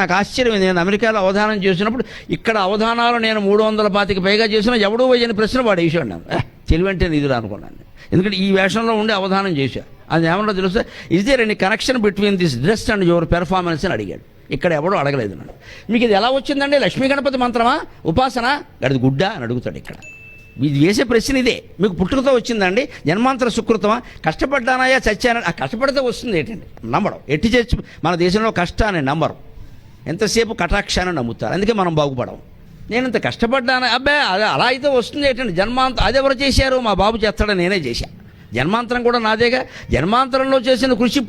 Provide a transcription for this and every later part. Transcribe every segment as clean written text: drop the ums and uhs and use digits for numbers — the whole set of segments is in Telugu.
నాకు ఆశ్చర్యం, నేను అమెరికాలో అవధానం చేసినప్పుడు ఇక్కడ అవధానాలు నేను 325 పైగా చేసినా ఎవడో వేయని ప్రశ్న వాడు వేసాడు. నాకు తెలివంటే నిధులు అనుకున్నాను, ఎందుకంటే ఈ వేషంలో ఉండి అవధానం చేశా. అది ఏమన్నా తెలుసా, is there any connection between this dress and your performance అని అడిగాడు. ఇక్కడ ఎవడో అడగలేదు నన్ను. మీకు ఇది ఎలా వచ్చిందండి, లక్ష్మీ గణపతి మంత్రమా, ఉపాసన, గడిది గుడ్డ అని అడుగుతాడు. ఇక్కడ ఇది వేసే ప్రశ్న ఇదే. మీకు పుట్టుకతో వచ్చిందండి, జన్మాంతర సుకృతమా, కష్టపడ్డానాయా చచ్చానని. ఆ కష్టపడితే వస్తుంది ఏంటండి, నమ్మడం. ఎట్టి చచ్చి మన దేశంలో కష్టాన్ని నమ్మరు, ఎంతసేపు కటాక్షాన్ని నమ్ముతారు. అందుకే మనం బాగుపడం. నేను ఇంత కష్టపడ్డాను, అబ్బాయి అదే అలా అయితే వస్తుంది ఏంటండి, జన్మాంతరం అది ఎవరు చేశారు, మా బాబు చేస్తాడని నేనే చేశా. జన్మాంతరం కూడా నాదేగా. జన్మాంతరంలో చేసిన కృషి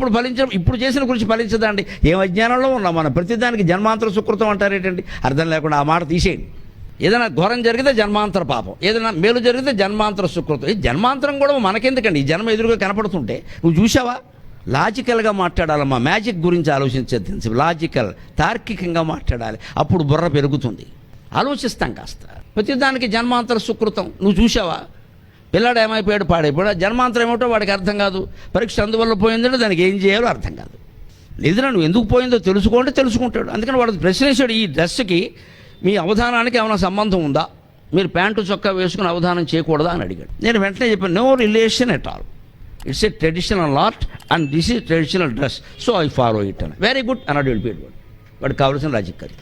ఇప్పుడు చేసిన కృషి ఫలించదండి. ఏం అజ్ఞానంలో ఉన్నాం మనం. ప్రతిదానికి జన్మాంతర సుకృతం అంటారేటండి, అర్థం లేకుండా ఆ మాట తీసేయండి. ఏదైనా ఘోరం జరిగితే జన్మాంతర పాపం, ఏదైనా మేలు జరిగితే జన్మాంతర సుకృతం. ఈ జన్మాంతరం కూడా మనకెందుకండి, ఈ జన్మ ఎదురుగా కనపడుతుంటే నువ్వు చూసావా. లాజికల్గా మాట్లాడాలమ్మా, మ్యాజిక్ గురించి ఆలోచించేది, లాజికల్ తార్కికంగా మాట్లాడాలి, అప్పుడు బుర్ర పెరుగుతుంది. ఆలోచిస్తాం కాస్త. ప్రతిదానికి జన్మాంతర సుకృతం. నువ్వు చూసావా, పిల్లాడు ఏమైపోయాడు, పాడైపోయాడు, జన్మాంతరం ఏమిటో వాడికి అర్థం కాదు. పరీక్ష అందువల్ల పోయిందంటే దానికి ఏం చేయాలో అర్థం కాదు. నిద్ర నువ్వు ఎందుకు పోయిందో తెలుసుకుంటే తెలుసుకుంటాడు. అందుకని వాడు ప్రశ్నించాడు, ఈ డ్రెస్కి మీ అవధానానికి ఏమైనా సంబంధం ఉందా, మీరు ప్యాంటు చొక్కా వేసుకుని అవధానం చేయకూడదా అని అడిగాడు. నేను వెంటనే చెప్పాను, no relation at all, it's a traditional art and this is traditional dress, so I follow it అని. వెరీ గుడ్ అన్నాడు వెళ్ళిపోయాడు. వాడికి కావాల్సిన లాజిక్ అది.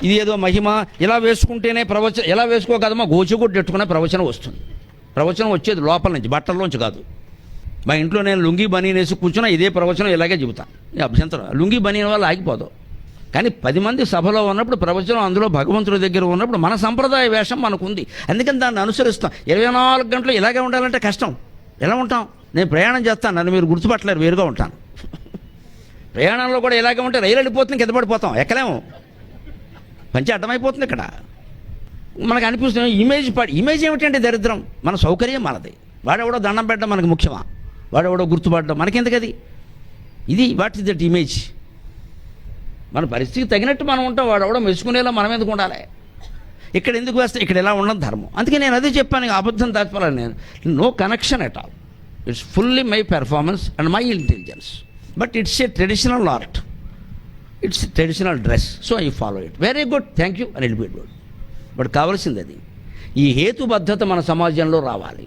ఇది ఏదో మహిమ, ఇలా వేసుకుంటేనే ప్రవచనం, ఎలా వేసుకోకదమ్మా, గోచిగుడ్డు ఎట్టుకునే ప్రవచనం వస్తుంది. ప్రవచనం వచ్చేది లోపల నుంచి, బట్టల్లోంచి కాదు. మా ఇంట్లో నేను లుంగీ బనీన్ వేసి కూర్చున్నా ఇదే ప్రవచనం ఇలాగే చెబుతాను. అభ్యంతరం, లుంగీ బనీన్ వల్ల ఆగిపోదు. కానీ 10 మంది సభలో ఉన్నప్పుడు ప్రవచనం, అందులో భగవంతుడి దగ్గర ఉన్నప్పుడు మన సంప్రదాయ వేషం మనకు ఉంది. అందుకని దాన్ని అనుసరిస్తాం. 24 గంటలు ఇలాగే ఉండాలంటే కష్టం. ఎలా ఉంటాం? నేను ప్రయాణం చేస్తాను, నన్ను మీరు గుర్తుపట్టలేరు, వేరుగా ఉంటాను. ప్రయాణంలో కూడా ఇలాగే ఉంటే రైలు వెళ్ళిపోతుంది, కింద పడిపోతాం, ఎక్కలేము, పంచి అడ్డమైపోతుంది. ఇక్కడ మనకు అనిపిస్తుంది ఇమేజ్ ఏమిటంటే దరిద్రం. మన సౌకర్యం మనది. వాడెవడో దండం పెట్టడం మనకు ముఖ్యమా, వాడెవడో గుర్తుపడడం మనకెందుకు అది. ఇది వాట్ ఇస్ దట్ ఇమేజ్. మన పరిస్థితికి తగినట్టు మనం ఉంటాం, వాడెవడో మెచ్చుకునేలా మనం ఎందుకు ఉండాలి. ఇక్కడ ఎందుకు వేస్తే ఇక్కడ ఎలా ఉండడం ధర్మం. అందుకే నేను అదే చెప్పాను, అబద్ధం దాచిపోవాలి. నేను no connection at all, it's fully my performance and my intelligence, but it's a traditional art, it's traditional dress, so I follow it. Very good, thank you అని వెళ్ళిపోయాడు. బట్ కావాల్సింది అది, ఈ హేతుబద్ధత మన సమాజంలో రావాలి.